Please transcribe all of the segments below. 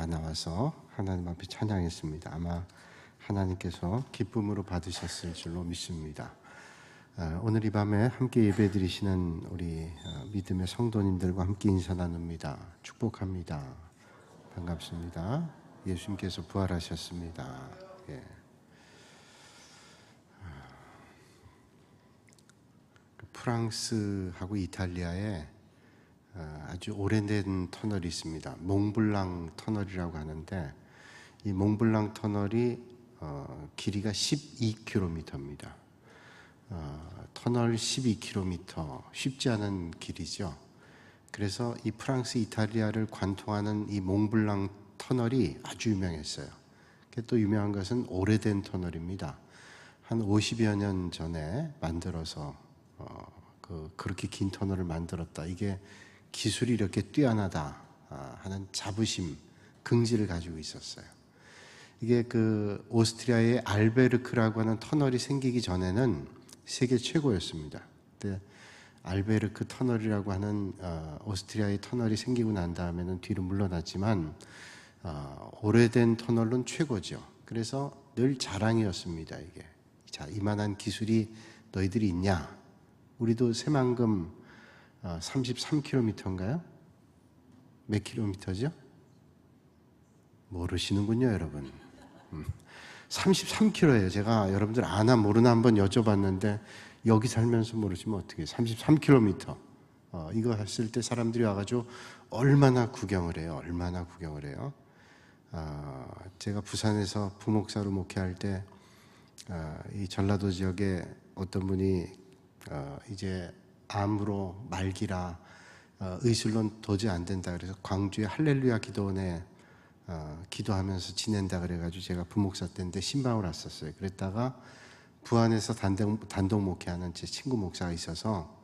나와서 하나님 앞에 찬양했습니다. 아마 하나님께서 기쁨으로 받으셨을 줄로 믿습니다. 오늘 이 밤에 함께 예배드리시는 우리 믿음의 성도님들과 함께 인사 나눕니다. 축복합니다. 반갑습니다. 예수님께서 부활하셨습니다. 예. 프랑스하고 이탈리아에 아주 오래된 터널이 있습니다. 몽블랑 터널이라고 하는데, 이 몽블랑 터널이 길이가 12km입니다. 터널 12km, 쉽지 않은 길이죠. 그래서 이 프랑스, 이탈리아를 관통하는 이 몽블랑 터널이 아주 유명했어요. 또 유명한 것은 오래된 터널입니다. 한 50여 년 전에 만들어서 그렇게 긴 터널을 만들었다. 이게 기술이 이렇게 뛰어나다 하는 자부심, 긍지를 가지고 있었어요. 이게 그 오스트리아의 알베르크라고 하는 터널이 생기기 전에는 세계 최고였습니다. 근데 알베르크 터널이라고 하는 오스트리아의 터널이 생기고 난 다음에는 뒤로 물러났지만 오래된 터널은 최고죠. 그래서 늘 자랑이었습니다. 이게 자, 이만한 기술이 너희들이 있냐? 우리도 새만금 33km인가요? 몇 킬로미터죠? 모르시는군요, 여러분. 33km예요. 제가 여러분들 아나 모르나 한번 여쭤봤는데 여기 살면서 모르시면 어떻게 33km. 이거 했을 때 사람들이 와가지고 얼마나 구경을 해요. 얼마나 구경을 해요. 제가 부산에서 부목사로 목회할 때 이 전라도 지역에 어떤 분이 이제 암으로 말기라 의술론 도저히 안 된다 그래서 광주의 할렐루야 기도원에 기도하면서 지낸다 그래가지고 제가 부목사 때인데 신방을 왔었어요. 그랬다가 부안에서 단독 목회하는 제 친구 목사가 있어서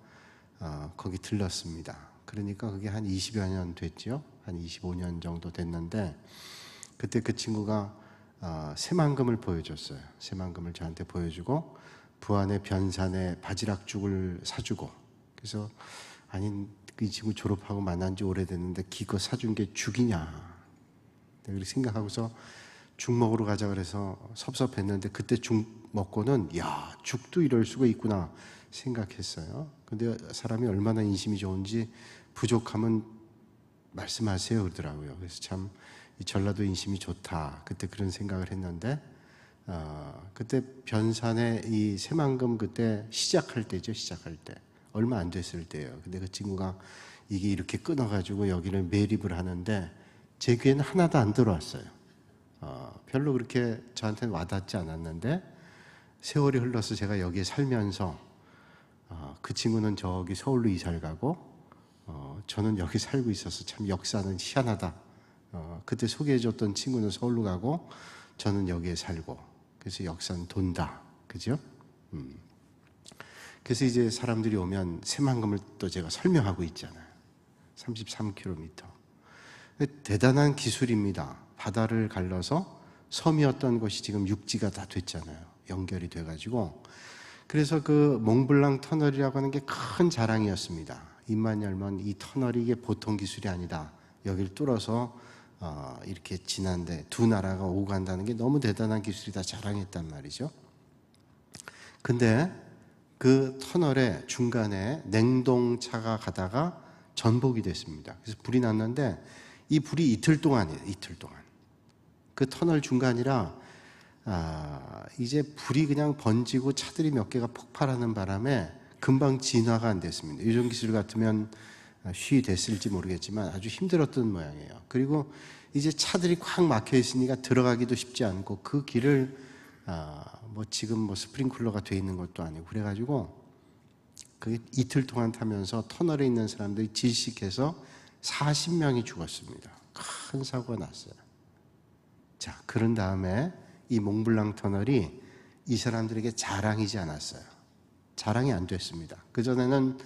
거기 들렀습니다. 그러니까 그게 한 20여 년 됐죠. 한 25년 정도 됐는데 그때 그 친구가 새만금을 보여줬어요. 새만금을 저한테 보여주고 부안의 변산에 바지락죽을 사주고, 그래서 아니 이 친구 졸업하고 만난 지 오래됐는데 기껏 사준 게 죽이냐 그렇게 생각하고서 죽 먹으러 가자 그래서 섭섭했는데 그때 죽 먹고는 야, 죽도 이럴 수가 있구나 생각했어요. 근데 사람이 얼마나 인심이 좋은지 부족하면 말씀하세요 그러더라고요. 그래서 참 이 전라도 인심이 좋다 그때 그런 생각을 했는데 그때 변산에 이 새만금 그때 시작할 때죠. 시작할 때 얼마 안 됐을 때예요. 근데 그 친구가 이게 이렇게 끊어가지고 여기를 매립을 하는데 제 귀에는 하나도 안 들어왔어요. 별로 그렇게 저한테는 와닿지 않았는데 세월이 흘러서 제가 여기에 살면서 그 친구는 저기 서울로 이사를 가고 저는 여기 살고 있어서 참 역사는 희한하다. 그때 소개해줬던 친구는 서울로 가고 저는 여기에 살고 그래서 역사는 돈다. 그죠? 그래서 이제 사람들이 오면 새만금을 또 제가 설명하고 있잖아요. 33km. 대단한 기술입니다. 바다를 갈라서 섬이었던 곳이 지금 육지가 다 됐잖아요. 연결이 돼가지고. 그래서 그 몽블랑 터널이라고 하는 게 큰 자랑이었습니다. 입만 열면 이 터널이 이게 보통 기술이 아니다. 여기를 뚫어서 이렇게 지난데 두 나라가 오고 간다는 게 너무 대단한 기술이다 자랑했단 말이죠. 근데 그 터널의 중간에 냉동차가 가다가 전복이 됐습니다. 그래서 불이 났는데 이 불이 이틀 동안이에요. 이틀 동안. 그 터널 중간이라 이제 불이 그냥 번지고 차들이 몇 개가 폭발하는 바람에 금방 진화가 안 됐습니다. 요즘 기술 같으면 쉬이 됐을지 모르겠지만 아주 힘들었던 모양이에요. 그리고 이제 차들이 꽉 막혀 있으니까 들어가기도 쉽지 않고 그 길을 지금 스프링클러가 돼 있는 것도 아니고 그래가지고 그게 이틀 동안 타면서 터널에 있는 사람들이 질식해서 40명이 죽었습니다. 큰 사고가 났어요. 자, 그런 다음에 이 몽블랑 터널이 이 사람들에게 자랑이지 않았어요. 자랑이 안 됐습니다. 그전에는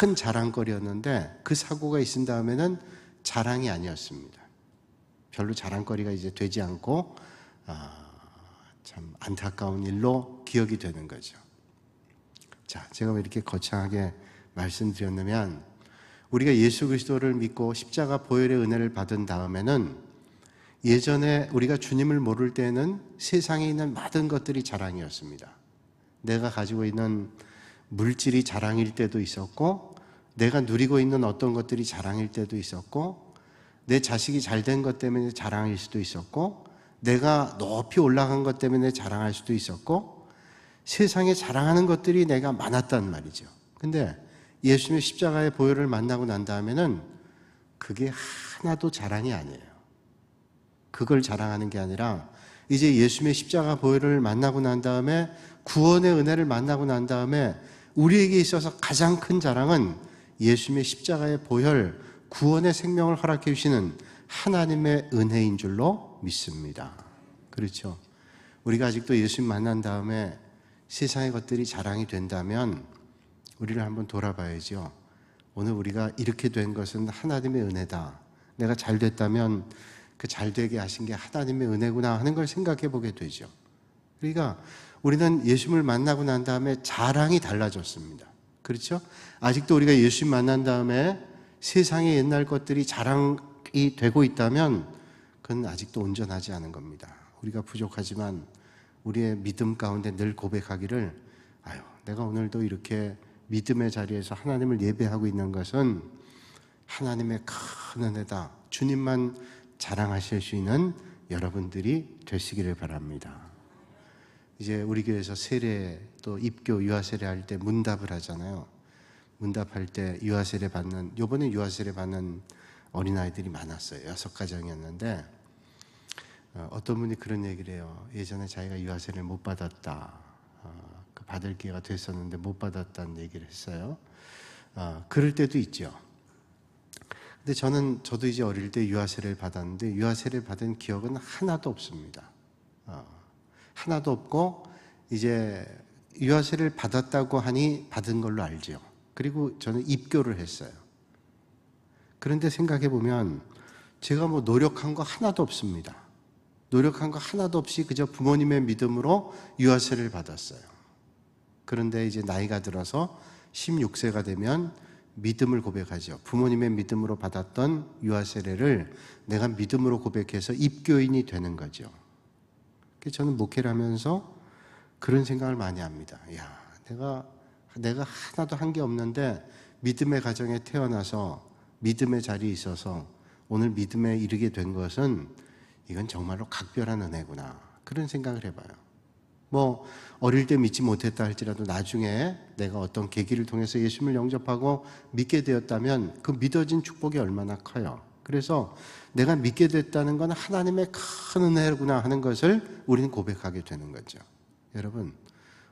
큰 자랑거리였는데 그 사고가 있은 다음에는 자랑이 아니었습니다. 별로 자랑거리가 이제 되지 않고 참 안타까운 일로 기억이 되는 거죠. 자, 제가 왜 이렇게 거창하게 말씀드렸냐면 우리가 예수 그리스도를 믿고 십자가 보혈의 은혜를 받은 다음에는 예전에 우리가 주님을 모를 때는 세상에 있는 모든 것들이 자랑이었습니다. 내가 가지고 있는 물질이 자랑일 때도 있었고, 내가 누리고 있는 어떤 것들이 자랑일 때도 있었고, 내 자식이 잘된 것 때문에 자랑일 수도 있었고, 내가 높이 올라간 것 때문에 자랑할 수도 있었고, 세상에 자랑하는 것들이 내가 많았단 말이죠. 근데 예수님의 십자가의 보혈을 만나고 난 다음에는 그게 하나도 자랑이 아니에요. 그걸 자랑하는 게 아니라 이제 예수님의 십자가 보혈을 만나고 난 다음에, 구원의 은혜를 만나고 난 다음에 우리에게 있어서 가장 큰 자랑은 예수님의 십자가의 보혈, 구원의 생명을 허락해 주시는 하나님의 은혜인 줄로 믿습니다. 그렇죠? 우리가 아직도 예수님 만난 다음에 세상의 것들이 자랑이 된다면 우리를 한번 돌아봐야죠. 오늘 우리가 이렇게 된 것은 하나님의 은혜다. 내가 잘 됐다면 그 잘되게 하신 게 하나님의 은혜구나 하는 걸 생각해 보게 되죠. 그러니까 우리는 예수님을 만나고 난 다음에 자랑이 달라졌습니다. 그렇죠? 아직도 우리가 예수님 만난 다음에 세상의 옛날 것들이 자랑이 되고 있다면 그건 아직도 온전하지 않은 겁니다. 우리가 부족하지만 우리의 믿음 가운데 늘 고백하기를, 내가 오늘도 이렇게 믿음의 자리에서 하나님을 예배하고 있는 것은 하나님의 큰 은혜다. 주님만 자랑하실 수 있는 여러분들이 되시기를 바랍니다. 이제 우리 교회에서 세례 또 입교 유아 세례 할 때 문답을 하잖아요. 문답할 때 유아 세례 받는, 요번에 유아 세례 받는 어린아이들이 많았어요. 6가정이었는데 어떤 분이 그런 얘기를 해요. 예전에 자기가 유아 세례를 못 받았다. 받을 기회가 됐었는데 못 받았다는 얘기를 했어요. 그럴 때도 있죠. 근데 저도 이제 어릴 때 유아 세례를 받았는데 유아 세례를 받은 기억은 하나도 없습니다. 하나도 없고, 이제 유아 세례를 받았다고 하니 받은 걸로 알죠. 그리고 저는 입교를 했어요. 그런데 생각해 보면 제가 뭐 노력한 거 하나도 없습니다. 노력한 거 하나도 없이 그저 부모님의 믿음으로 유아 세례를 받았어요. 그런데 이제 나이가 들어서 16세가 되면 믿음을 고백하죠. 부모님의 믿음으로 받았던 유아 세례를 내가 믿음으로 고백해서 입교인이 되는 거죠. 그래서 저는 목회를 하면서 그런 생각을 많이 합니다. 내가 하나도 한 게 없는데 믿음의 가정에 태어나서 믿음의 자리에 있어서 오늘 믿음에 이르게 된 것은 이건 정말로 각별한 은혜구나. 그런 생각을 해봐요. 뭐 어릴 때 믿지 못했다 할지라도 나중에 내가 어떤 계기를 통해서 예수님을 영접하고 믿게 되었다면 그 믿어진 축복이 얼마나 커요. 그래서 내가 믿게 됐다는 건 하나님의 큰 은혜구나 하는 것을 우리는 고백하게 되는 거죠. 여러분,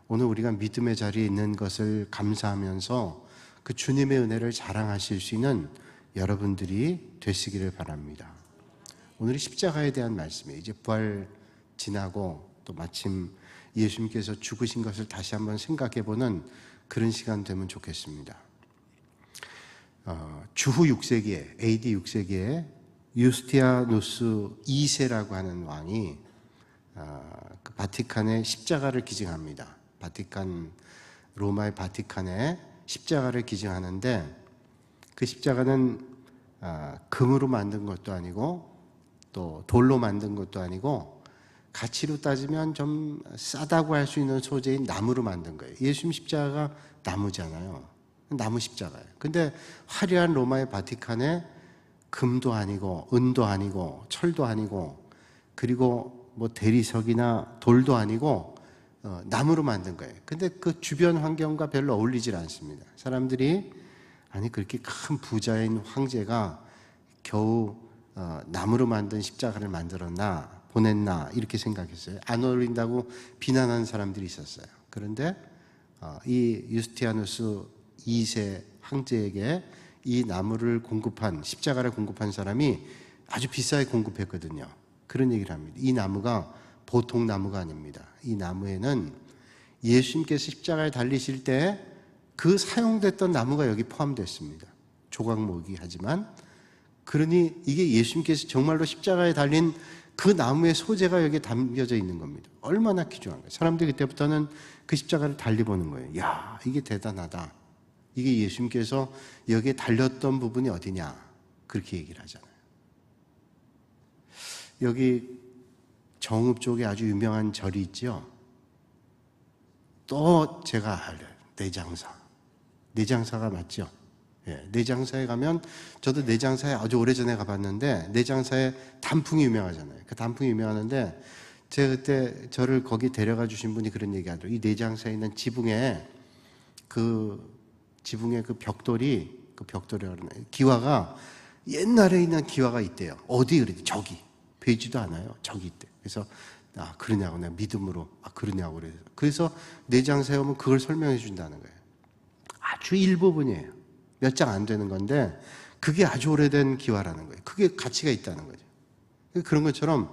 오늘 우리가 믿음의 자리에 있는 것을 감사하면서 그 주님의 은혜를 자랑하실 수 있는 여러분들이 되시기를 바랍니다. 오늘이 십자가에 대한 말씀이에요. 이제 부활 지나고 또 마침 예수님께서 죽으신 것을 다시 한번 생각해보는 그런 시간 되면 좋겠습니다. 주후 6세기에, AD 6세기에 유스티아누스 2세라고 하는 왕이 그 바티칸에 십자가를 기증합니다. 로마의 바티칸에 십자가를 기증하는데 그 십자가는 금으로 만든 것도 아니고 또 돌로 만든 것도 아니고 가치로 따지면 좀 싸다고 할 수 있는 소재인 나무로 만든 거예요. 예수님 십자가가 나무잖아요. 나무 십자가예요. 근데 화려한 로마의 바티칸에 금도 아니고 은도 아니고 철도 아니고 그리고 뭐 대리석이나 돌도 아니고 나무로 만든 거예요. 근데 그 주변 환경과 별로 어울리질 않습니다. 사람들이 그렇게 큰 부자인 황제가 겨우 나무로 만든 십자가를 만들었나 보냈나 이렇게 생각했어요. 안 어울린다고 비난하는 사람들이 있었어요. 그런데 이 유스티아누스 2세 황제에게 이 나무를 십자가를 공급한 사람이 아주 비싸게 공급했거든요. 그런 얘기를 합니다. 이 나무가 보통 나무가 아닙니다. 이 나무에는 예수님께서 십자가에 달리실 때 그 사용됐던 나무가 여기 포함됐습니다. 조각목이 하지만 그러니 이게 예수님께서 정말로 십자가에 달린 그 나무의 소재가 여기에 담겨져 있는 겁니다. 얼마나 귀중한 거예요. 사람들이 그때부터는 그 십자가를 달리보는 거예요. 야, 이게 대단하다. 이게 예수님께서 여기에 달렸던 부분이 어디냐. 그렇게 얘기를 하잖아요. 여기 정읍 쪽에 아주 유명한 절이 있죠. 또 제가 알아요. 내장사. 내장사가 맞죠? 예, 내장사에 가면, 저도 내장사에 아주 오래전에 가봤는데, 내장사에 단풍이 유명하잖아요. 그 단풍이 유명하는데, 제가 그때 저를 거기 데려가 주신 분이 그런 얘기 하더라고요. 이 내장사에 있는 지붕에 그 벽돌이라고 그러나요? 기와가, 옛날에 있는 기와가 있대요. 어디 그랬지? 저기. 보이지도 않아요. 저기 있대. 그래서, 그러냐고, 내가 믿음으로, 그러냐고 그래서. 그래서 내장사에 오면 그걸 설명해 준다는 거예요. 아주 일부분이에요. 몇 장 안 되는 건데, 그게 아주 오래된 기와라는 거예요. 그게 가치가 있다는 거죠. 그런 것처럼,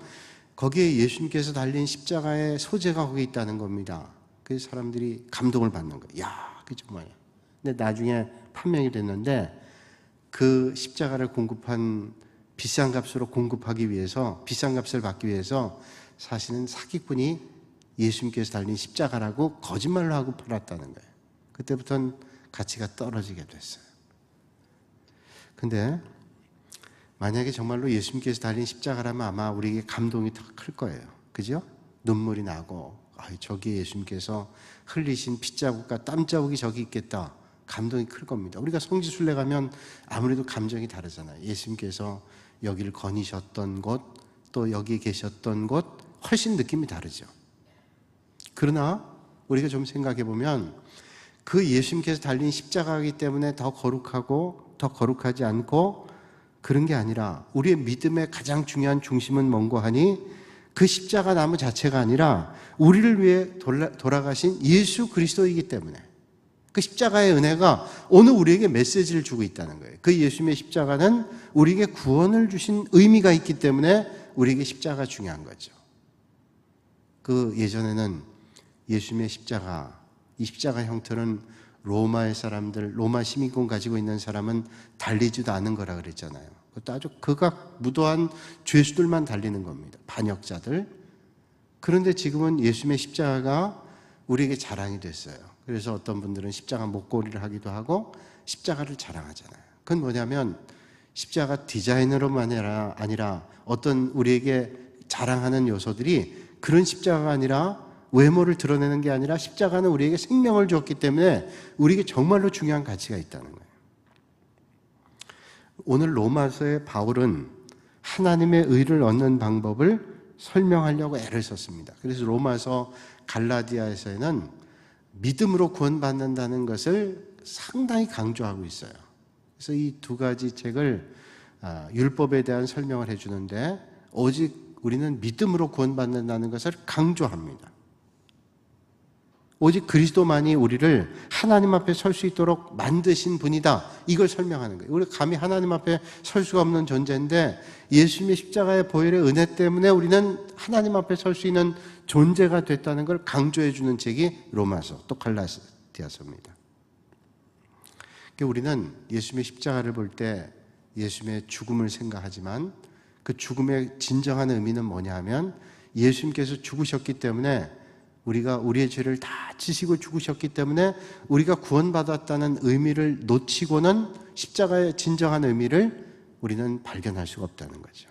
거기에 예수님께서 달린 십자가의 소재가 거기 있다는 겁니다. 그래서 사람들이 감동을 받는 거예요. 야, 그게 정말이야. 근데 나중에 판명이 됐는데, 그 십자가를 공급한 비싼 값으로 공급하기 위해서, 비싼 값을 받기 위해서 사실은 사기꾼이 예수님께서 달린 십자가라고 거짓말로 하고 팔았다는 거예요. 그때부터는 가치가 떨어지게 됐어요. 근데 만약에 정말로 예수님께서 달린 십자가라면 아마 우리에게 감동이 더 클 거예요. 그죠? 눈물이 나고, 저기 예수님께서 흘리신 핏자국과 땀자국이 저기 있겠다. 감동이 클 겁니다. 우리가 성지순례 가면 아무래도 감정이 다르잖아요. 예수님께서 여기를 거니셨던 곳, 또 여기 계셨던 곳, 훨씬 느낌이 다르죠. 그러나 우리가 좀 생각해 보면 그 예수님께서 달린 십자가이기 때문에 더 거룩하고 더 거룩하지 않고 그런 게 아니라 우리의 믿음의 가장 중요한 중심은 뭔고 하니 그 십자가 나무 자체가 아니라 우리를 위해 돌아가신 예수 그리스도이기 때문에 그 십자가의 은혜가 오늘 우리에게 메시지를 주고 있다는 거예요. 그 예수님의 십자가는 우리에게 구원을 주신 의미가 있기 때문에 우리에게 십자가가 중요한 거죠. 그 예전에는 예수님의 십자가, 이 십자가 형태는 로마의 사람들, 로마 시민권 가지고 있는 사람은 달리지도 않은 거라 그랬잖아요. 그것도 아주 극악무도한 죄수들만 달리는 겁니다. 반역자들. 그런데 지금은 예수님의 십자가가 우리에게 자랑이 됐어요. 그래서 어떤 분들은 십자가 목걸이를 하기도 하고 십자가를 자랑하잖아요. 그건 뭐냐면 십자가 디자인으로만 아니라 어떤 우리에게 자랑하는 요소들이 그런 십자가가 아니라 외모를 드러내는 게 아니라 십자가는 우리에게 생명을 줬기 때문에 우리에게 정말로 중요한 가치가 있다는 거예요. 오늘 로마서의 바울은 하나님의 의를 얻는 방법을 설명하려고 애를 썼습니다. 그래서 로마서 갈라디아에서는 믿음으로 구원받는다는 것을 상당히 강조하고 있어요. 그래서 이 두 가지 책을 율법에 대한 설명을 해주는데 오직 우리는 믿음으로 구원받는다는 것을 강조합니다. 오직 그리스도만이 우리를 하나님 앞에 설 수 있도록 만드신 분이다. 이걸 설명하는 거예요. 우리가 감히 하나님 앞에 설 수가 없는 존재인데 예수님의 십자가의 보혈의 은혜 때문에 우리는 하나님 앞에 설 수 있는 존재가 됐다는 걸 강조해 주는 책이 로마서, 또 갈라디아서입니다. 우리는 예수님의 십자가를 볼 때 예수님의 죽음을 생각하지만 그 죽음의 진정한 의미는 뭐냐 하면 예수님께서 죽으셨기 때문에 우리가 우리의 죄를 다 지시고 죽으셨기 때문에 우리가 구원받았다는 의미를 놓치고는 십자가의 진정한 의미를 우리는 발견할 수가 없다는 거죠.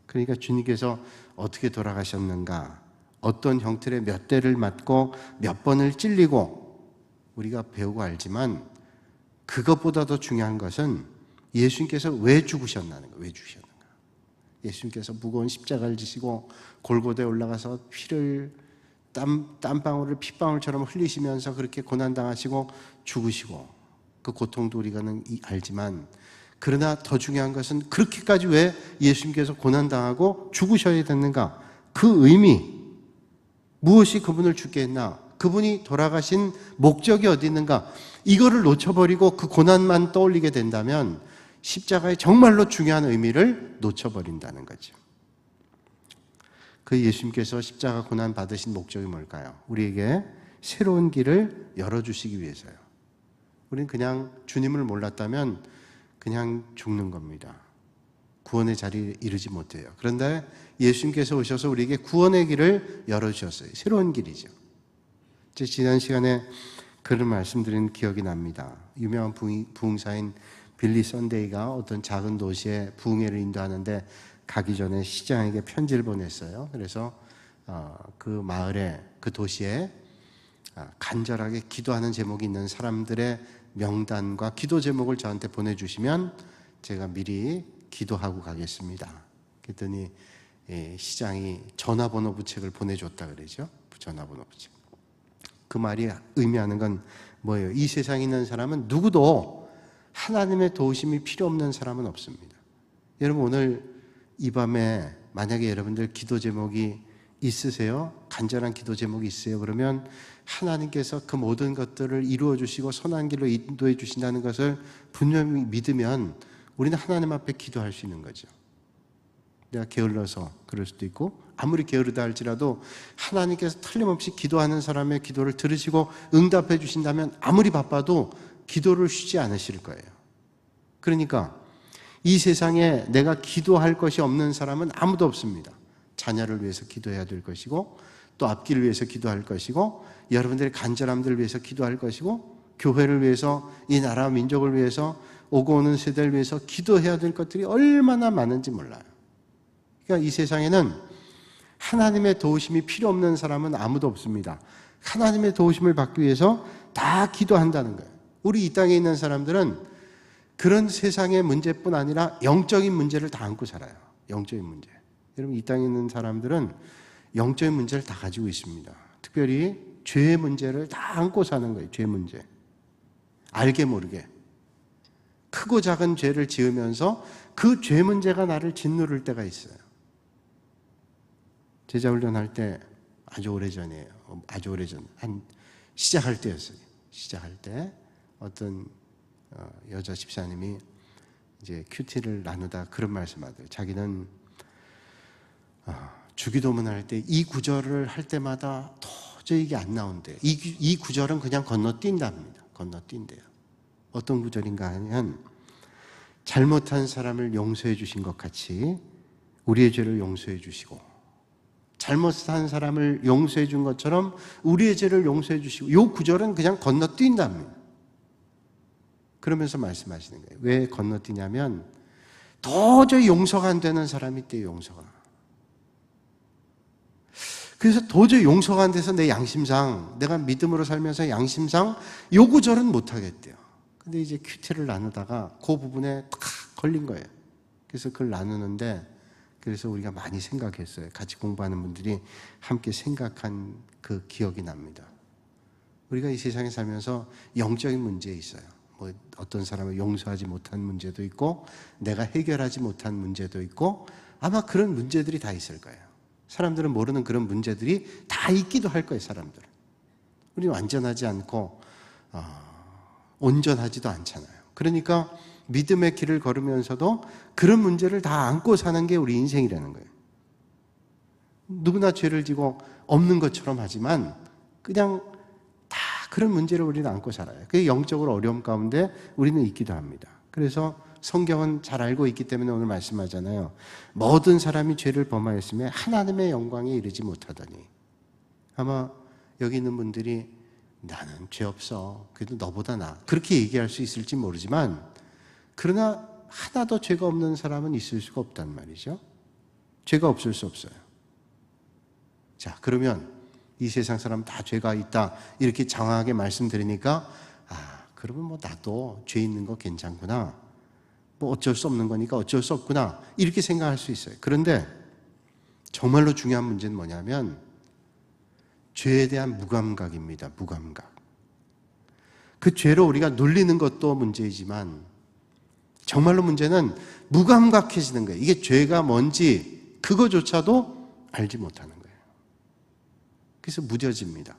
그러니까 주님께서 어떻게 돌아가셨는가, 어떤 형태의 몇 대를 맞고 몇 번을 찔리고 우리가 배우고 알지만 그것보다 더 중요한 것은 예수님께서 왜 죽으셨나는 거예요. 왜 죽으셨는가. 예수님께서 무거운 십자가를 지시고 골고다에 올라가서 피를 땀방울을 핏방울처럼 흘리시면서 그렇게 고난당하시고 죽으시고 그 고통도 우리가는 알지만 그러나 더 중요한 것은 그렇게까지 왜 예수님께서 고난당하고 죽으셔야 됐는가, 그 의미, 무엇이 그분을 죽게 했나, 그분이 돌아가신 목적이 어디 있는가, 이거를 놓쳐버리고 그 고난만 떠올리게 된다면 십자가의 정말로 중요한 의미를 놓쳐버린다는 거죠. 그 예수님께서 십자가 고난 받으신 목적이 뭘까요? 우리에게 새로운 길을 열어주시기 위해서요. 우리는 그냥 주님을 몰랐다면 그냥 죽는 겁니다. 구원의 자리에 이르지 못해요. 그런데 예수님께서 오셔서 우리에게 구원의 길을 열어주셨어요. 새로운 길이죠. 지난 시간에 그런 말씀드린 기억이 납니다. 유명한 부흥사인 빌리 선데이가 어떤 작은 도시에 부흥회를 인도하는데 가기 전에 시장에게 편지를 보냈어요. 그래서 그 마을에, 그 도시에 간절하게 기도하는 제목이 있는 사람들의 명단과 기도 제목을 저한테 보내주시면 제가 미리 기도하고 가겠습니다. 그랬더니 시장이 전화번호 부책을 보내줬다 그러죠. 전화번호 부책. 그 말이 의미하는 건 뭐예요? 이 세상에 있는 사람은 누구도 하나님의 도우심이 필요 없는 사람은 없습니다. 여러분, 오늘 이 밤에 만약에 여러분들 기도 제목이 있으세요? 간절한 기도 제목이 있어요? 그러면 하나님께서 그 모든 것들을 이루어 주시고 선한 길로 인도해 주신다는 것을 분명히 믿으면 우리는 하나님 앞에 기도할 수 있는 거죠. 내가 게을러서 그럴 수도 있고, 아무리 게으르다 할지라도 하나님께서 틀림없이 기도하는 사람의 기도를 들으시고 응답해 주신다면 아무리 바빠도 기도를 쉬지 않으실 거예요. 그러니까 이 세상에 내가 기도할 것이 없는 사람은 아무도 없습니다. 자녀를 위해서 기도해야 될 것이고, 또 앞길을 위해서 기도할 것이고, 여러분들의 간절함들을 위해서 기도할 것이고, 교회를 위해서, 이 나라 민족을 위해서, 오고 오는 세대를 위해서 기도해야 될 것들이 얼마나 많은지 몰라요. 그러니까 이 세상에는 하나님의 도우심이 필요 없는 사람은 아무도 없습니다. 하나님의 도우심을 받기 위해서 다 기도한다는 거예요. 우리 이 땅에 있는 사람들은 그런 세상의 문제뿐 아니라 영적인 문제를 다 안고 살아요. 영적인 문제. 여러분, 이 땅에 있는 사람들은 영적인 문제를 다 가지고 있습니다. 특별히 죄의 문제를 다 안고 사는 거예요. 죄 문제. 알게 모르게 크고 작은 죄를 지으면서 그 죄 문제가 나를 짓누를 때가 있어요. 제자훈련할 때 아주 오래전이에요. 아주 오래전, 시작할 때였어요. 시작할 때 어떤 여자 집사님이 이제 큐티를 나누다 그런 말씀하더라고요. 자기는 주기도문 할 때 이 구절을 할 때마다 도저히 이게 안 나온대요. 이 구절은 그냥 건너뛴답니다. 건너뛴대요. 어떤 구절인가 하면, 잘못한 사람을 용서해 주신 것 같이 우리의 죄를 용서해 주시고, 잘못한 사람을 용서해 준 것처럼 우리의 죄를 용서해 주시고, 이 구절은 그냥 건너뛴답니다. 그러면서 말씀하시는 거예요. 왜 건너뛰냐면 도저히 용서가 안 되는 사람이 있대요. 용서가. 그래서 도저히 용서가 안 돼서 내 양심상, 내가 믿음으로 살면서 양심상 요 구절은 못 하겠대요. 근데 이제 큐티를 나누다가 그 부분에 탁 걸린 거예요. 그래서 그걸 나누는데, 그래서 우리가 많이 생각했어요. 같이 공부하는 분들이 함께 생각한 그 기억이 납니다. 우리가 이 세상에 살면서 영적인 문제 있어요. 뭐 어떤 사람을 용서하지 못한 문제도 있고, 내가 해결하지 못한 문제도 있고, 아마 그런 문제들이 다 있을 거예요. 사람들은 모르는 그런 문제들이 다 있기도 할 거예요. 사람들은. 우리는 완전하지 않고 온전하지도 않잖아요. 그러니까 믿음의 길을 걸으면서도 그런 문제를 다 안고 사는 게 우리 인생이라는 거예요. 누구나 죄를 지고 없는 것처럼 하지만 그냥 다 그런 문제를 우리는 안고 살아요. 그게 영적으로 어려움 가운데 우리는 있기도 합니다. 그래서 성경은 잘 알고 있기 때문에 오늘 말씀하잖아요. 모든 사람이 죄를 범하였으며 하나님의 영광에 이르지 못하더니. 아마 여기 있는 분들이 나는 죄 없어, 그래도 너보다 나, 그렇게 얘기할 수 있을지 모르지만, 그러나 하나도 죄가 없는 사람은 있을 수가 없단 말이죠. 죄가 없을 수 없어요. 자, 그러면 이 세상 사람 다 죄가 있다 이렇게 장황하게 말씀드리니까, 그러면 뭐 나도 죄 있는 거 괜찮구나, 뭐 어쩔 수 없는 거니까 어쩔 수 없구나, 이렇게 생각할 수 있어요. 그런데 정말로 중요한 문제는 뭐냐면 죄에 대한 무감각입니다. 무감각. 그 죄로 우리가 눌리는 것도 문제이지만 정말로 문제는 무감각해지는 거예요. 이게 죄가 뭔지 그거조차도 알지 못하는 거예요. 그래서 무뎌집니다.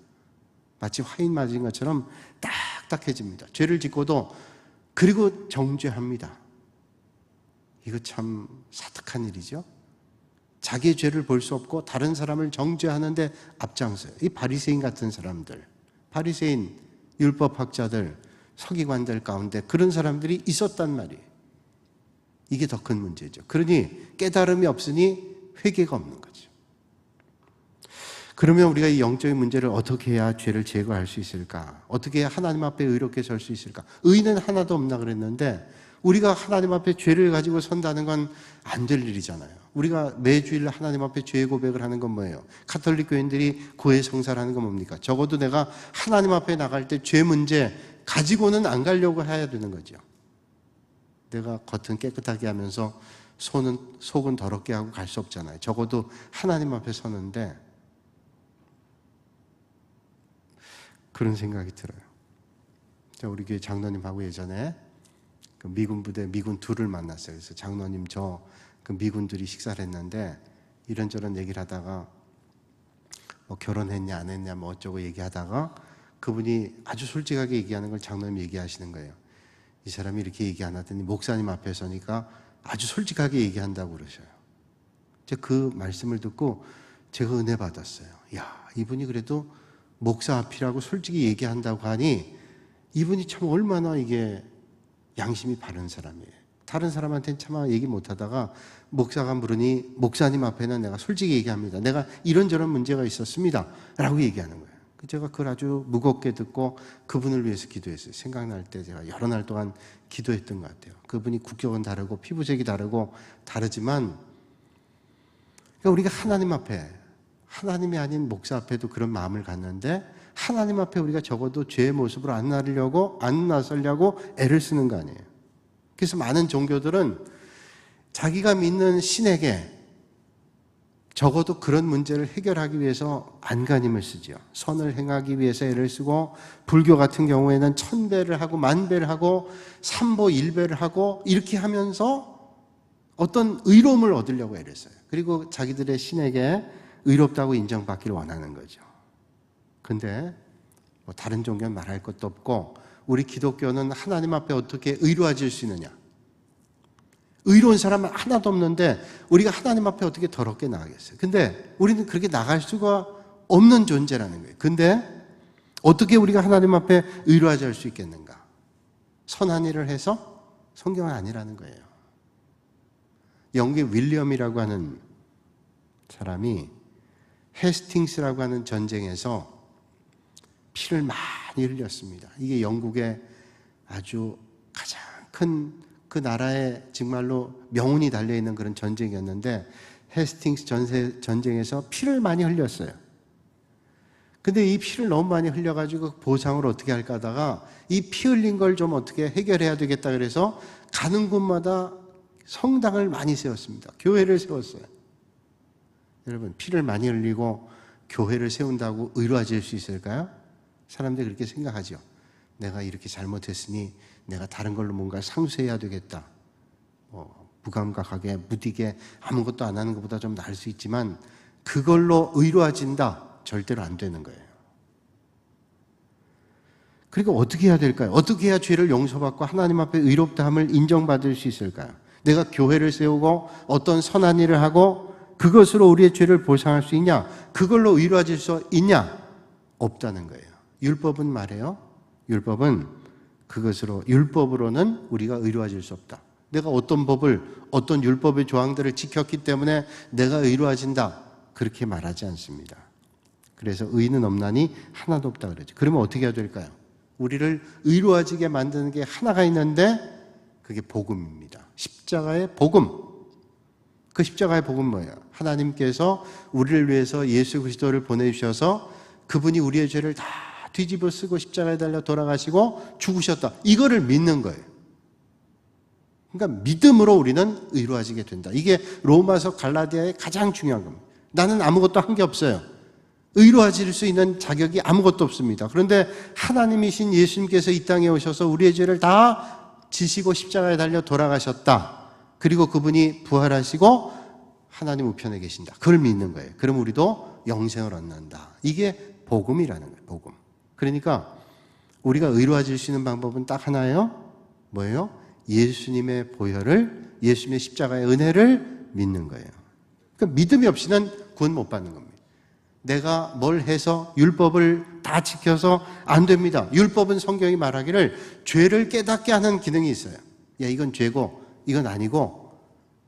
마치 화인 맞은 것처럼 딱딱해집니다. 죄를 짓고도 그리고 정죄합니다. 이거 참 사특한 일이죠. 자기의 죄를 볼 수 없고 다른 사람을 정죄하는데 앞장서요. 이 바리새인 같은 사람들, 바리새인 율법학자들, 서기관들 가운데 그런 사람들이 있었단 말이에요. 이게 더 큰 문제죠. 그러니 깨달음이 없으니 회개가 없는 거죠. 그러면 우리가 이 영적인 문제를 어떻게 해야 죄를 제거할 수 있을까? 어떻게 해야 하나님 앞에 의롭게 설 수 있을까? 의는 하나도 없나 그랬는데 우리가 하나님 앞에 죄를 가지고 선다는 건 안 될 일이잖아요. 우리가 매주일 하나님 앞에 죄 고백을 하는 건 뭐예요? 가톨릭 교인들이 고해 성사를 하는 건 뭡니까? 적어도 내가 하나님 앞에 나갈 때 죄 문제 가지고는 안 가려고 해야 되는 거죠. 내가 겉은 깨끗하게 하면서 속은 더럽게 하고 갈 수 없잖아요. 적어도 하나님 앞에 서는데 그런 생각이 들어요. 우리 교회 장로님하고 예전에 그 미군 부대 미군 둘을 만났어요. 그래서 장로님 그 미군들이 식사를 했는데 이런저런 얘기를 하다가 뭐 결혼했냐 안 했냐 뭐 어쩌고 얘기하다가 그분이 아주 솔직하게 얘기하는 걸 장로님 얘기하시는 거예요. 이 사람이 이렇게 얘기 안 하더니 목사님 앞에 서니까 아주 솔직하게 얘기한다고 그러셔요. 제가 그 말씀을 듣고 제가 은혜 받았어요. 야, 이분이 그래도 목사 앞이라고 솔직히 얘기한다고 하니 이분이 참 얼마나 이게 양심이 바른 사람이에요. 다른 사람한테는 차마 얘기 못하다가 목사가 물으니 목사님 앞에는 내가 솔직히 얘기합니다. 내가 이런저런 문제가 있었습니다 라고 얘기하는 거예요. 제가 그걸 아주 무겁게 듣고 그분을 위해서 기도했어요. 생각날 때 제가 여러 날 동안 기도했던 것 같아요. 그분이 국격은 다르고 피부색이 다르고 다르지만 그러니까 우리가 하나님 앞에 하나님이 아닌 목사 앞에도 그런 마음을 갖는데 하나님 앞에 우리가 적어도 죄의 모습으로 안 나서려고 애를 쓰는 거 아니에요. 그래서 많은 종교들은 자기가 믿는 신에게 적어도 그런 문제를 해결하기 위해서 안간힘을 쓰죠. 선을 행하기 위해서 애를 쓰고 불교 같은 경우에는 1000배를 하고 10,000배를 하고 3보 1배를 하고 이렇게 하면서 어떤 의로움을 얻으려고 애를 써요. 그리고 자기들의 신에게 의롭다고 인정받기를 원하는 거죠. 근데 뭐 다른 종교는 말할 것도 없고 우리 기독교는 하나님 앞에 어떻게 의로워질 수 있느냐. 의로운 사람은 하나도 없는데 우리가 하나님 앞에 어떻게 더럽게 나가겠어요. 근데 우리는 그렇게 나갈 수가 없는 존재라는 거예요. 근데 어떻게 우리가 하나님 앞에 의로워질 수 있겠는가? 선한 일을 해서? 성경은 아니라는 거예요. 영국의 윌리엄이라고 하는 사람이 헤스팅스라고 하는 전쟁에서 피를 많이 흘렸습니다. 이게 영국의 아주 가장 큰 그 나라에 정말로 명운이 달려있는 그런 전쟁이었는데 헤스팅스 전쟁에서 피를 많이 흘렸어요. 근데 이 피를 너무 많이 흘려가지고 보상을 어떻게 할까 하다가 이 피 흘린 걸 좀 어떻게 해결해야 되겠다 그래서 가는 곳마다 성당을 많이 세웠습니다. 교회를 세웠어요. 여러분, 피를 많이 흘리고 교회를 세운다고 의로워질 수 있을까요? 사람들이 그렇게 생각하죠. 내가 이렇게 잘못했으니 내가 다른 걸로 뭔가 상쇄해야 되겠다. 무감각하게 무디게 아무것도 안 하는 것보다 좀 나을 수 있지만 그걸로 의로워진다? 절대로 안 되는 거예요. 그러니까 어떻게 해야 될까요? 어떻게 해야 죄를 용서받고 하나님 앞에 의롭다함을 인정받을 수 있을까요? 내가 교회를 세우고 어떤 선한 일을 하고 그것으로 우리의 죄를 보상할 수 있냐? 그걸로 의로워질 수 있냐? 없다는 거예요. 율법은 말해요. 율법은 그것으로 율법으로는 우리가 의로워질 수 없다. 내가 어떤 율법의 조항들을 지켰기 때문에 내가 의로워진다. 그렇게 말하지 않습니다. 그래서 의는 없나니 하나도 없다 그러죠. 그러면 어떻게 해야 될까요? 우리를 의로워지게 만드는 게 하나가 있는데 그게 복음입니다. 십자가의 복음. 그 십자가의 복음은 뭐예요? 하나님께서 우리를 위해서 예수 그리스도를 보내주셔서 그분이 우리의 죄를 다 뒤집어 쓰고 십자가에 달려 돌아가시고 죽으셨다. 이거를 믿는 거예요. 그러니까 믿음으로 우리는 의로워지게 된다. 이게 로마서 갈라디아의 가장 중요한 겁니다. 나는 아무것도 한 게 없어요. 의로워질 수 있는 자격이 아무것도 없습니다. 그런데 하나님이신 예수님께서 이 땅에 오셔서 우리의 죄를 다 지시고 십자가에 달려 돌아가셨다. 그리고 그분이 부활하시고 하나님 우편에 계신다. 그걸 믿는 거예요. 그럼 우리도 영생을 얻는다. 이게 복음이라는 거예요. 복음. 그러니까 우리가 의로워질 수 있는 방법은 딱 하나예요. 뭐예요? 예수님의 보혈을, 예수님의 십자가의 은혜를 믿는 거예요. 그러니까 믿음이 없이는 구원 못 받는 겁니다. 내가 뭘 해서 율법을 다 지켜서 안 됩니다. 율법은 성경이 말하기를 죄를 깨닫게 하는 기능이 있어요. 야, 이건 죄고 이건 아니고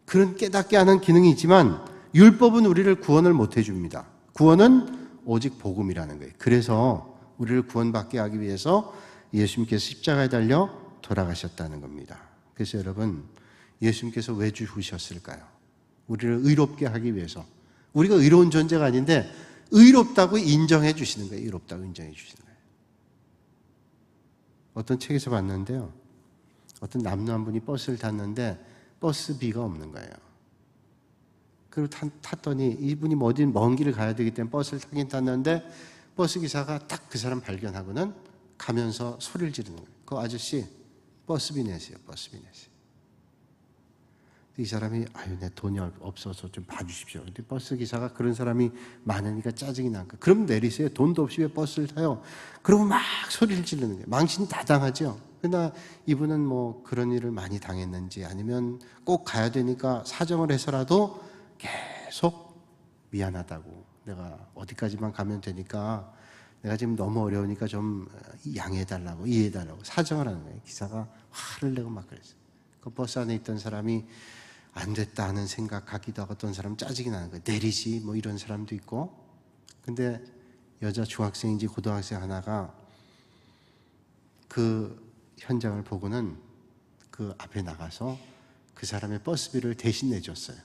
그런 깨닫게 하는 기능이 있지만 율법은 우리를 구원을 못 해줍니다. 구원은 오직 복음이라는 거예요. 그래서 우리를 구원받게 하기 위해서 예수님께서 십자가에 달려 돌아가셨다는 겁니다. 그래서 여러분, 예수님께서 왜 죽으셨을까요? 우리를 의롭게 하기 위해서. 우리가 의로운 존재가 아닌데 의롭다고 인정해 주시는 거예요. 의롭다고 인정해 주시는 거예요. 어떤 책에서 봤는데요, 어떤 남녀 한 분이 버스를 탔는데 버스비가 없는 거예요. 그리고 탔더니 이분이 어디 먼 길을 가야 되기 때문에 버스를 타긴 탔는데 버스 기사가 딱 그 사람 발견하고는 가면서 소리를 지르는 거예요. 그 아저씨 버스비 내세요. 버스비 내세요. 이 사람이 아유 내 돈이 없어서 좀 봐주십시오. 근데 버스 기사가 그런 사람이 많으니까 짜증이 나니까 그럼 내리세요. 돈도 없이 왜 버스를 타요? 그러고 막 소리를 지르는 거예요. 망신이 다 당하죠. 그러나 이분은 뭐 그런 일을 많이 당했는지 아니면 꼭 가야 되니까 사정을 해서라도 계속 미안하다고, 내가 어디까지만 가면 되니까 내가 지금 너무 어려우니까 좀 양해해달라고, 이해해달라고 사정을 하는 거예요. 기사가 화를 내고 막 그랬어요. 그 버스 안에 있던 사람이 안 됐다 하는 생각하기도 하고, 어떤 사람은 짜증이 나는 거예요. 내리지 뭐 이런 사람도 있고. 근데 여자 중학생인지 고등학생 하나가 그 현장을 보고는 그 앞에 나가서 그 사람의 버스비를 대신 내줬어요.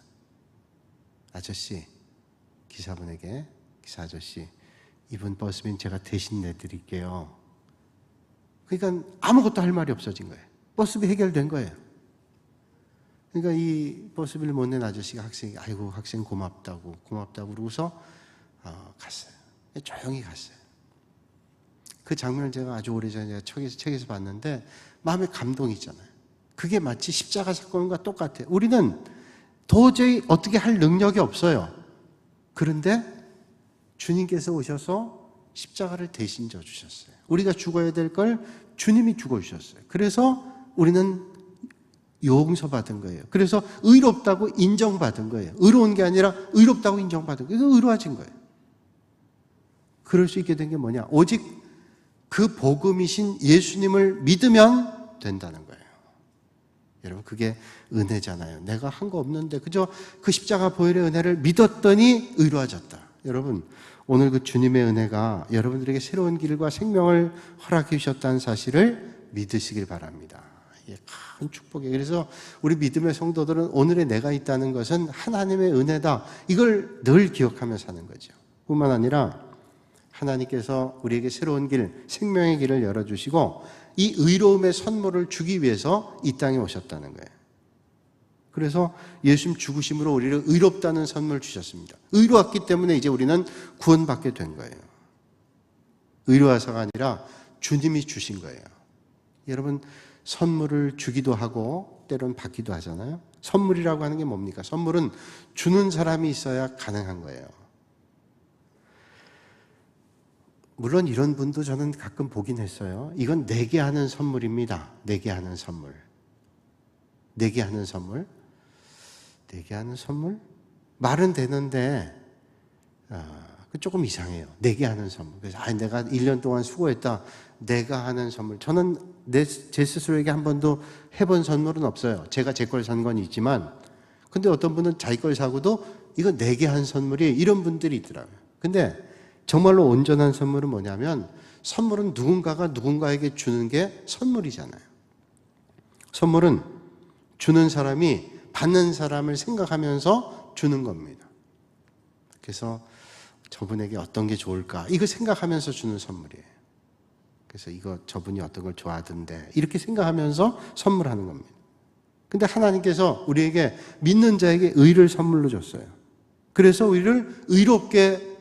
아저씨, 기사분에게, 기사 아저씨, 이분 버스비는 제가 대신 내드릴게요. 그러니까 아무것도 할 말이 없어진 거예요. 버스비 해결된 거예요. 그러니까 이 버스비를 못 낸 아저씨가 학생이 아이고 학생 고맙다고 그러고서 갔어요. 조용히 갔어요. 그 장면을 제가 아주 오래전에 책에서 봤는데 마음에 감동이 있잖아요. 그게 마치 십자가 사건과 똑같아요. 우리는 도저히 어떻게 할 능력이 없어요. 그런데 주님께서 오셔서 십자가를 대신 져주셨어요. 우리가 죽어야 될 걸 주님이 죽어주셨어요. 그래서 우리는 용서받은 거예요. 그래서 의롭다고 인정받은 거예요. 의로운 게 아니라 의롭다고 인정받은 거예요. 의로워진 거예요. 그럴 수 있게 된 게 뭐냐? 오직 그 복음이신 예수님을 믿으면 된다는 거예요. 여러분, 그게 은혜잖아요. 내가 한 거 없는데 그저 그 십자가 보혈의 은혜를 믿었더니 의로워졌다. 여러분, 오늘 그 주님의 은혜가 여러분들에게 새로운 길과 생명을 허락해 주셨다는 사실을 믿으시길 바랍니다. 이게 큰 축복이에요. 그래서 우리 믿음의 성도들은 오늘의 내가 있다는 것은 하나님의 은혜다. 이걸 늘 기억하며 사는 거죠. 뿐만 아니라 하나님께서 우리에게 새로운 길, 생명의 길을 열어주시고 이 의로움의 선물을 주기 위해서 이 땅에 오셨다는 거예요. 그래서 예수님 죽으심으로 우리를 의롭다는 선물을 주셨습니다. 의로웠기 때문에 이제 우리는 구원받게 된 거예요. 의로워서가 아니라 주님이 주신 거예요. 여러분, 선물을 주기도 하고 때로는 받기도 하잖아요. 선물이라고 하는 게 뭡니까? 선물은 주는 사람이 있어야 가능한 거예요. 물론 이런 분도 저는 가끔 보긴 했어요. 이건 내게 하는 선물입니다. 내게 하는 선물. 내게 하는 선물. 내게 하는 선물? 말은 되는데 조금 이상해요. 내게 하는 선물. 그래서 내가 1년 동안 수고했다. 내가 하는 선물. 저는 제 스스로에게 한 번도 해본 선물은 없어요. 제가 제 걸 산 건 있지만, 근데 어떤 분은 자기 걸 사고도 이거 내게 한 선물이, 이런 분들이 있더라고요. 근데 정말로 온전한 선물은 뭐냐면, 선물은 누군가가 누군가에게 주는 게 선물이잖아요. 선물은 주는 사람이 받는 사람을 생각하면서 주는 겁니다. 그래서 저분에게 어떤 게 좋을까, 이거 생각하면서 주는 선물이에요. 그래서 이거 저분이 어떤 걸 좋아하던데, 이렇게 생각하면서 선물하는 겁니다. 근데 하나님께서 우리에게, 믿는 자에게 의를 선물로 줬어요. 그래서 우리를 의롭게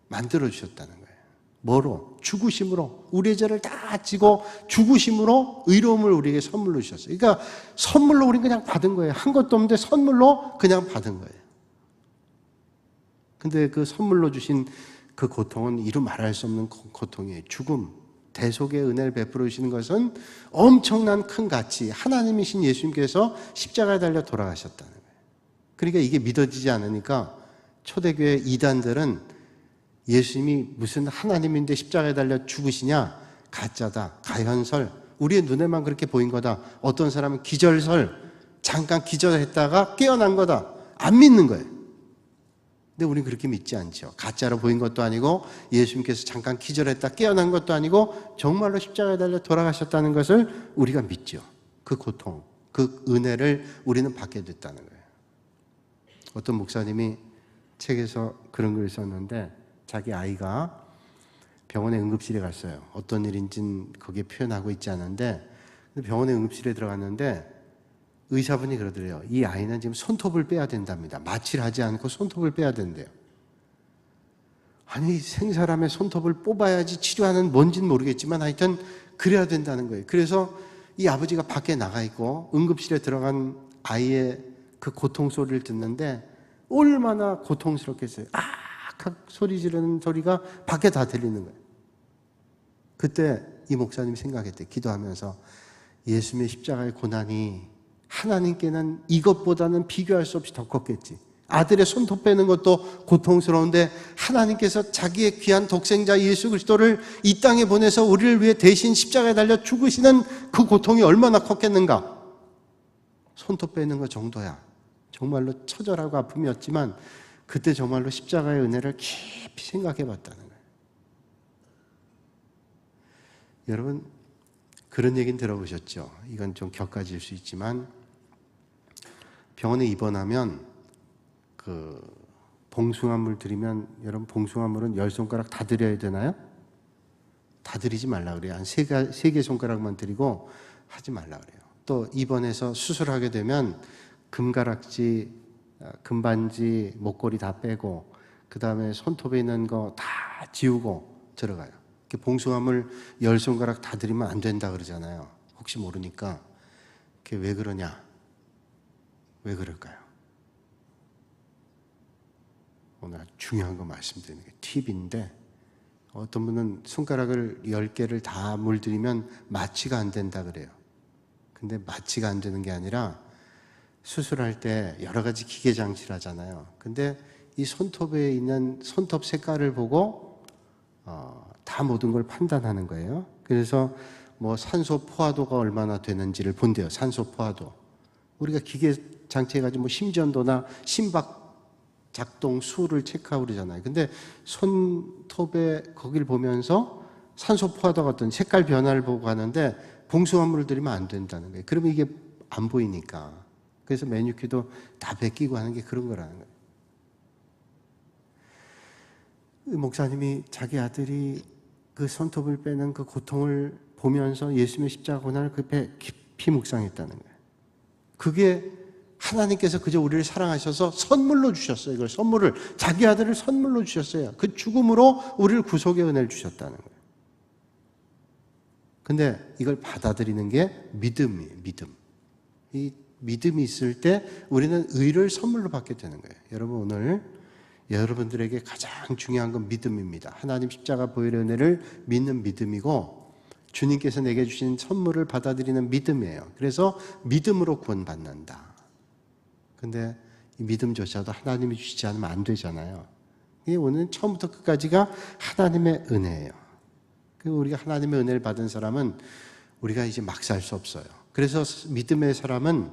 만들어 주셨다는 거예요. 뭐로? 죽으심으로. 우리의 죄를 다 지고 죽으심으로 의로움을 우리에게 선물로 주셨어요. 그러니까 선물로 우리는 그냥 받은 거예요. 한 것도 없는데 선물로 그냥 받은 거예요. 근데 그 선물로 주신 그 고통은 이루 말할 수 없는 고통이에요. 죽음, 대속의 은혜를 베풀어 주시는 것은 엄청난 큰 가치, 하나님이신 예수님께서 십자가에 달려 돌아가셨다는 거예요. 그러니까 이게 믿어지지 않으니까 초대교회 이단들은 예수님이 무슨 하나님인데 십자가에 달려 죽으시냐, 가짜다, 가현설, 우리의 눈에만 그렇게 보인 거다. 어떤 사람은 기절설, 잠깐 기절했다가 깨어난 거다. 안 믿는 거예요. 근데 우리는 그렇게 믿지 않죠. 가짜로 보인 것도 아니고, 예수님께서 잠깐 기절했다 깨어난 것도 아니고, 정말로 십자가에 달려 돌아가셨다는 것을 우리가 믿죠. 그 고통, 그 은혜를 우리는 받게 됐다는 거예요. 어떤 목사님이 책에서 그런 글을 썼는데 자기 아이가 병원의 응급실에 갔어요. 어떤 일인지는 거기에 표현하고 있지 않은데 병원의 응급실에 들어갔는데 의사분이 그러더래요. 이 아이는 지금 손톱을 빼야 된답니다. 마취를 하지 않고 손톱을 빼야 된대요. 아니 생사람의 손톱을 뽑아야지 치료하는 뭔지는 모르겠지만 하여튼 그래야 된다는 거예요. 그래서 이 아버지가 밖에 나가 있고 응급실에 들어간 아이의 그 고통 소리를 듣는데 얼마나 고통스럽겠어요. 소리 지르는 소리가 밖에 다 들리는 거예요. 그때 이 목사님이 생각했대. 기도하면서 예수님의 십자가의 고난이 하나님께는 이것보다는 비교할 수 없이 더 컸겠지. 아들의 손톱 빼는 것도 고통스러운데 하나님께서 자기의 귀한 독생자 예수 그리스도를 이 땅에 보내서 우리를 위해 대신 십자가에 달려 죽으시는 그 고통이 얼마나 컸겠는가. 손톱 빼는 것 정도야. 정말로 처절하고 아픔이었지만 그때 정말로 십자가의 은혜를 깊이 생각해 봤다는 거예요. 여러분 그런 얘기는 들어보셨죠? 이건 좀 격가질 수 있지만 병원에 입원하면 그 봉숭아물 드리면 여러분 봉숭아물은 10손가락 다 드려야 되나요? 다 드리지 말라 그래요. 한 3개 손가락만 드리고 하지 말라 그래요. 또 입원해서 수술하게 되면 금가락지, 금반지, 목걸이 다 빼고 그 다음에 손톱에 있는 거 다 지우고 들어가요. 봉숭아물 10손가락 다 드리면 안 된다 그러잖아요. 혹시 모르니까. 그게 왜 그러냐? 왜 그럴까요? 오늘 중요한 거 말씀드리는 게 팁인데 어떤 분은 손가락을 10개를 다 물들이면 마취가 안 된다 그래요. 근데 마취가 안 되는 게 아니라 수술할 때 여러 가지 기계 장치를 하잖아요. 근데 이 손톱에 있는 손톱 색깔을 보고 다 모든 걸 판단하는 거예요. 그래서 뭐 산소 포화도가 얼마나 되는지를 본대요. 산소 포화도. 우리가 기계 장치해가지고 뭐 심전도나 심박 작동 수를 체크하고 그러잖아요. 근데 손톱에 거기를 보면서 산소 포화도가 어떤 색깔 변화를 보고 하는데 봉숭아물을 들이면 안 된다는 거예요. 그러면 이게 안 보이니까. 그래서 매니큐도 다 베끼고 하는 게 그런 거라는 거예요. 목사님이 자기 아들이 그 손톱을 빼는 그 고통을 보면서 예수님의 십자가 고난을 깊이 묵상했다는 거예요. 그게 하나님께서 그저 우리를 사랑하셔서 선물로 주셨어요. 이걸 선물을 자기 아들을 선물로 주셨어요. 그 죽음으로 우리를 구속의 은혜를 주셨다는 거예요. 근데 이걸 받아들이는 게 믿음이에요. 믿음. 이 믿음이 있을 때 우리는 의를 선물로 받게 되는 거예요. 여러분 오늘 여러분들에게 가장 중요한 건 믿음입니다. 하나님 십자가 보혈의 은혜를 믿는 믿음이고 주님께서 내게 주신 선물을 받아들이는 믿음이에요. 그래서 믿음으로 구원받는다. 근데 이 믿음조차도 하나님이 주시지 않으면 안 되잖아요. 이게 오늘 처음부터 끝까지가 하나님의 은혜예요. 그리고 우리가 하나님의 은혜를 받은 사람은 우리가 이제 막 살 수 없어요. 그래서 믿음의 사람은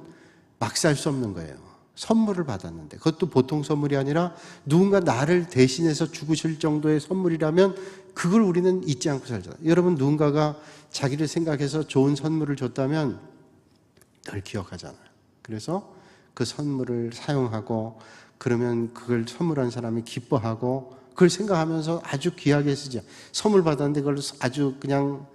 막 살 수 없는 거예요. 선물을 받았는데 그것도 보통 선물이 아니라 누군가 나를 대신해서 죽으실 정도의 선물이라면 그걸 우리는 잊지 않고 살잖아요. 여러분 누군가가 자기를 생각해서 좋은 선물을 줬다면 늘 기억하잖아요. 그래서 그 선물을 사용하고 그러면 그걸 선물한 사람이 기뻐하고 그걸 생각하면서 아주 귀하게 쓰죠. 선물 받았는데 그걸 아주 그냥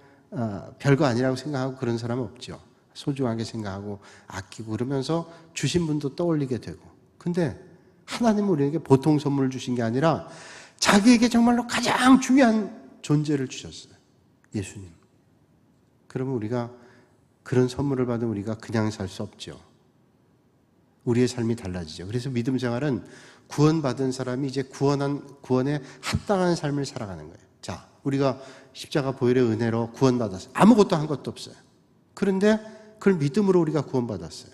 별거 아니라고 생각하고 그런 사람은 없죠. 소중하게 생각하고 아끼고 그러면서 주신 분도 떠올리게 되고. 근데 하나님은 우리에게 보통 선물을 주신 게 아니라 자기에게 정말로 가장 중요한 존재를 주셨어요. 예수님. 그러면 우리가 그런 선물을 받은 우리가 그냥 살 수 없죠. 우리의 삶이 달라지죠. 그래서 믿음 생활은 구원받은 사람이 이제 구원에 합당한 삶을 살아가는 거예요. 자, 우리가 십자가 보혈의 은혜로 구원받았어요. 아무것도 한 것도 없어요. 그런데 그걸 믿음으로 우리가 구원받았어요.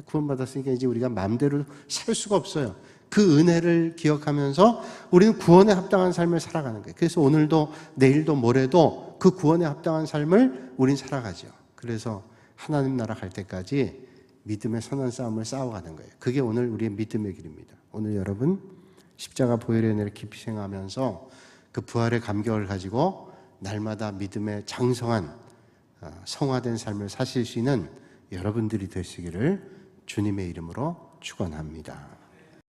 구원받았으니까 이제 우리가 마음대로 살 수가 없어요. 그 은혜를 기억하면서 우리는 구원에 합당한 삶을 살아가는 거예요. 그래서 오늘도 내일도 모레도 그 구원에 합당한 삶을 우린 살아가죠. 그래서 하나님 나라 갈 때까지 믿음의 선한 싸움을 싸워가는 거예요. 그게 오늘 우리의 믿음의 길입니다. 오늘 여러분 십자가 보혈의 은혜를 깊이 생각하면서 그 부활의 감격을 가지고 날마다 믿음의 장성한 성화된 삶을 사실 수 있는 여러분들이 되시기를 주님의 이름으로 축원합니다.